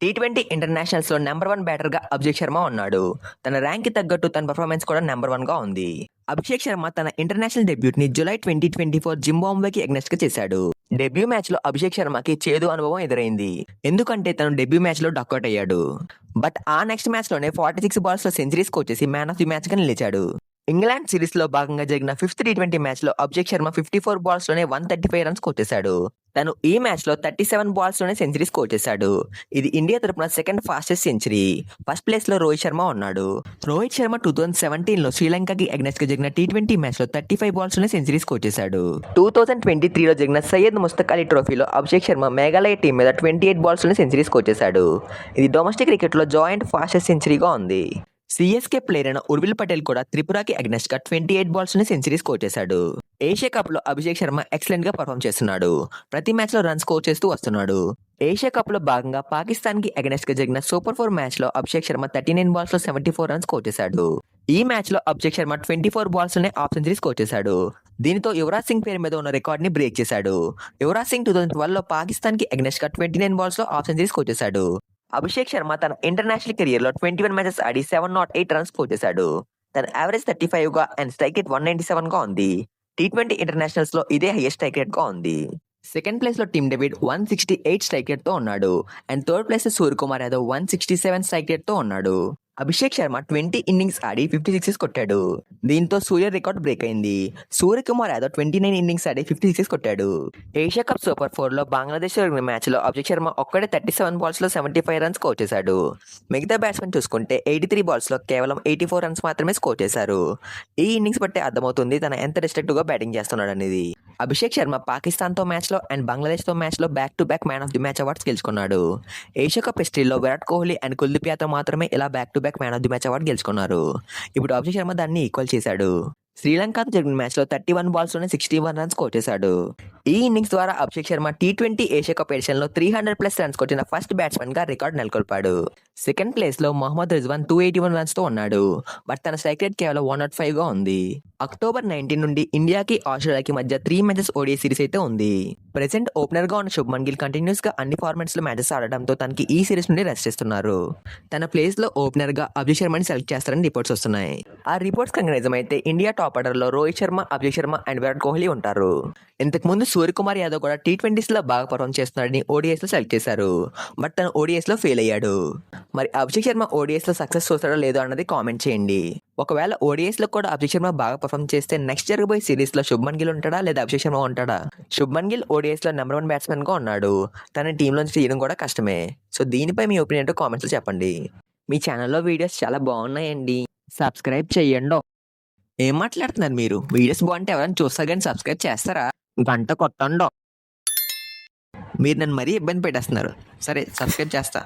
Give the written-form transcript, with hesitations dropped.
T20 ఇంటర్నేషనల్స్లో number 1 బ్యాటర్గా Abhishek Sharma ఉన్నాడు. తన ర్యాంక్కి తగ్గట్టు తన పర్ఫార్మెన్స్ కూడా నెంబర్ 1గా ఉంది. అభిషేక్ శర్మ తన ఇంటర్నేషనల్ డెబ్యూట్ని జూలై 2024 జింబాబ్వేకి ఎగ్నెస్ట్గా చేశాడు. డెబ్యూ మ్యాచ్లో అభిషేక్ శర్మకి చేదు అనుభవం ఎదురైంది. ఎందుకంటే తను డెబ్యూ మ్యాచ్లో డక్అవుట్ అయ్యాడు. బట్ ఆ నెక్స్ట్ మ్యాచ్లోనే 46 బాల్స్లో సెంచరీ స్కోర్ చేసి మ్యాన్ ఆఫ్ ది మ్యాచ్గా నిలిచాడు. ఇంగ్లాండ్ సిరీస్లో భాగంగా జరిగిన 5th టీ20 మ్యాచ్లో అభిషేక్ శర్మ 54 బాల్స్లోనే 135 రన్స్ స్కోర్ చేశాడు. తను ఈ మ్యాచ్లో 37 బాల్స్లోనే సెంచరీ స్కోర్ చేశాడు. ఇది ఇండియా తరపున సెకండ్ ఫాస్టెస్ట్ సెంచరీ. ఫస్ట్ ప్లేస్లో రోహిత్ శర్మ ఉన్నాడు. రోహిత్ శర్మ 2017లో శ్రీలంకకి అగెన్స్ట్గా జరిగిన టీ20 మ్యాచ్లో 35 బాల్స్లోనే సెంచరీ స్కోర్ చేశాడు. 2023లో జరిగిన సయ్యద్ ముస్తక్ అలీ ట్రోఫీలో అభిషేక్ శర్మ మేఘాలయ టీం మీద 28 బాల్స్లోనే సెంచరీ స్కోర్ చేశాడు. ఇది డొమెస్టిక్ క్రికెట్లో జాయింట్ ఫాస్టెస్ట్ సెంచరీగా ఉంది. సిఎస్కే ప్లేయర్ అయిన ఉర్విల్ పటేల్ కూడా త్రిపురకి అగ్నెస్ట్గా 28 బాల్స్లోనే సెంచరీ స్కోర్ చేశాడు. ఏషియా కప్లో అభిషేక్ శర్మ ఎక్సలెంట్గా పర్ఫామ్ చేస్తున్నాడు. ప్రతి మ్యాచ్లో రన్ స్కోర్ చేస్తూ వస్తున్నాడు. ఏషియా కప్లో భాగంగా పాకిస్తాన్కి అగెన్స్ట్గా జరిగిన సూపర్ 4 మ్యాచ్లో అభిషేక్ శర్మ 39 బాల్స్లో 74 రన్స్ స్కోర్ చేశాడు. ఈ మ్యాచ్లో అభిషేక్ శర్మ 24 బాల్స్లోనే హాఫ్ సెంచరీ స్కోర్ చేశాడు. దీనితో యువరాజ్ సింగ్ పేరు మీద ఉన్న రికార్డ్ని బ్రేక్ చేశాడు. యువరాజ్ సింగ్ 2012లో పాకిస్తాన్కి అగెన్స్ట్గా 29 బాల్స్లో హాఫ్ సెంచరీ స్కోర్ చేశాడు. అభిషేక్ శర్మ తన ఇంటర్నేషనల్ కెరియర్లో 21 మ్యాచెస్ ఆడి 708 రన్స్ స్కోర్ చేశాడు. తన యావరేజ్ 35గా అండ్ స్ట్రైక్ రేట్ 197గా ఉంది. టీ20 ఇంటర్నేషనల్స్లో ఇదే హైయెస్ట్ స్ట్రైక్ రేట్గా ఉంది. సెకండ్ ప్లేస్లో టీమ్ డేవిడ్ 168 స్ట్రైక్ రేట్తో ఉన్నాడు. అండ్ థర్డ్ ప్లేస్లో సూర్యకుమార్ యాదవ్ 167 స్ట్రైక్ రేట్తో ఉన్నాడు. అభిషేక్ శర్మ 20 ఇన్నింగ్స్ ఆడి 56 కొట్టాడు. దీంతో సూర్య రికార్డ్ బ్రేక్ అయింది. సూర్యకుమార్ యాదవ్ 29 ఇన్నింగ్స్ ఆడి 56 కొట్టాడు. ఏషియా కప్ సూపర్ 4లో బంగ్లాదేశ్ జరిగిన మ్యాచ్లో అభిషేక్ శర్మ ఒక్కడే 37 బాల్స్లో 75 రన్స్ స్కోర్ చేశాడు. మిగతా బ్యాట్స్మెన్ చూసుకుంటే 83 బాల్స్లో కేవలం 84 రన్స్ మాత్రమే స్కోర్ చేశారు. ఈ ఇన్నింగ్స్ బట్టే అర్థమవుతుంది తన ఎంత డిస్ట్రక్టివ్గా బ్యాటింగ్ చేస్తున్నాడు అనేది. అభిషేక్ శర్మ పాకిస్తాన్తో మ్యాచ్లో అండ్ బంగ్లాదేశ్తో మ్యాచ్లో back to back man of the match awards గెలుచుకున్నాడు. ఏషియా కప్ హిస్టరీలో విరాట్ కోహ్లీ అండ్ కుల్దీప్ యాదవ్ మాత్రమే ఇలా back to back man of the match award గెలుచుకున్నారు. ఇప్పుడు అభిషేక్ శర్మ దాన్ని ఈక్వల్ చేశాడు. శ్రీలంకతో జరిగిన మ్యాచ్లో 31 బాల్స్లోనే 61 రన్స్ స్కోర్ చేశాడు. ఈ ఇన్నింగ్స్ ద్వారా అభిషేక్ శర్మ టీ20 ఏషియా కప్ ఎడిషన్లో 300+ రన్స్ కొట్టిన ఫస్ట్ బ్యాట్స్మెన్గా రికార్డు నెలకొల్పాడు. సెకండ్ ప్లేస్లో మొహమ్మద్ రిజ్వాన్ 281 రన్స్తో ఉన్నాడు. బట్ తన స్ట్రైక్ రేట్ కేవలం 105గా ఉంది. అక్టోబర్ 19 నుండి ఇండియాకి ఆస్ట్రేలియాకి మధ్య 3 మ్యాచెస్ ఓడిఐ సిరీస్ అయితే ఉంది. ప్రెసెంట్ ఓపెనర్గా ఉన్న శుభ్మన్ గిల్ కంటిన్యూస్గా అన్ని ఫార్మాట్స్లో మ్యాచెస్ ఆడడంతో తనకి ఈ సిరీస్ నుండి రెస్ట్ ఇస్తున్నారు. తన ప్లేస్లో ఓపెనర్గా అభిషేక్ శర్మని సెలెక్ట్ చేస్తారని రిపోర్ట్స్ వస్తున్నాయి. ఆ రిపోర్ట్స్ కనుక నిజమైతే ఇండియా టాప్ ఆర్డర్లో రోహిత్ శర్మ, అభిషేక్ శర్మ అండ్ విరాట్ కోహ్లీ ఉంటారు. ఇంతకుముందు సూర్యకుమార్ యాదవ్ కూడా టీ20స్లో బాగా పర్ఫామ్ చేస్తున్నాడని ఓడిఐస్లో సెలెక్ట్ చేశారు. బట్ తను ఓడిఐస్లో ఫెయిల్ అయ్యాడు. మరి అభిషేక్ శర్మ ఓడిఐస్లో సక్సెస్ చూస్తాడో లేదో అన్నది కామెంట్ చేయండి. ఒకవేళ ఓడిఐస్లో కూడా అభిషేక్ శర్మ బాగా పర్ఫామ్ చేస్తే నెక్స్ట్ జరగబోయే సిరీస్లో శుభ్మన్ గిల్ ఉంటాడా లేదా అభిషేక్ శర్మ ఉంటాడా? శుభ్మన్ గిల్ ఓడిఐస్లో నెంబర్ 1 బ్యాట్స్మెన్గా ఉన్నాడు. తన టీంలోంచి తీయడం కూడా కష్టమే. సో దీనిపై మీ ఒపీనియన్ ఏంటో కామెంట్స్లో చెప్పండి. మీ ఛానల్లో వీడియోస్ చాలా బాగున్నాయండి, సబ్స్క్రైబ్ చెయ్యండి. ఏం మాట్లాడుతున్నారు మీరు? వీడియోస్ బాగుంటే ఎవరైనా చూస్తారు కానీ సబ్స్క్రైబ్ చేస్తారా? గంట కొట్టండో. మీరు నన్ను మరీ ఇబ్బంది పెట్టేస్తున్నారు. సరే సబ్స్క్రైబ్ చేస్తా.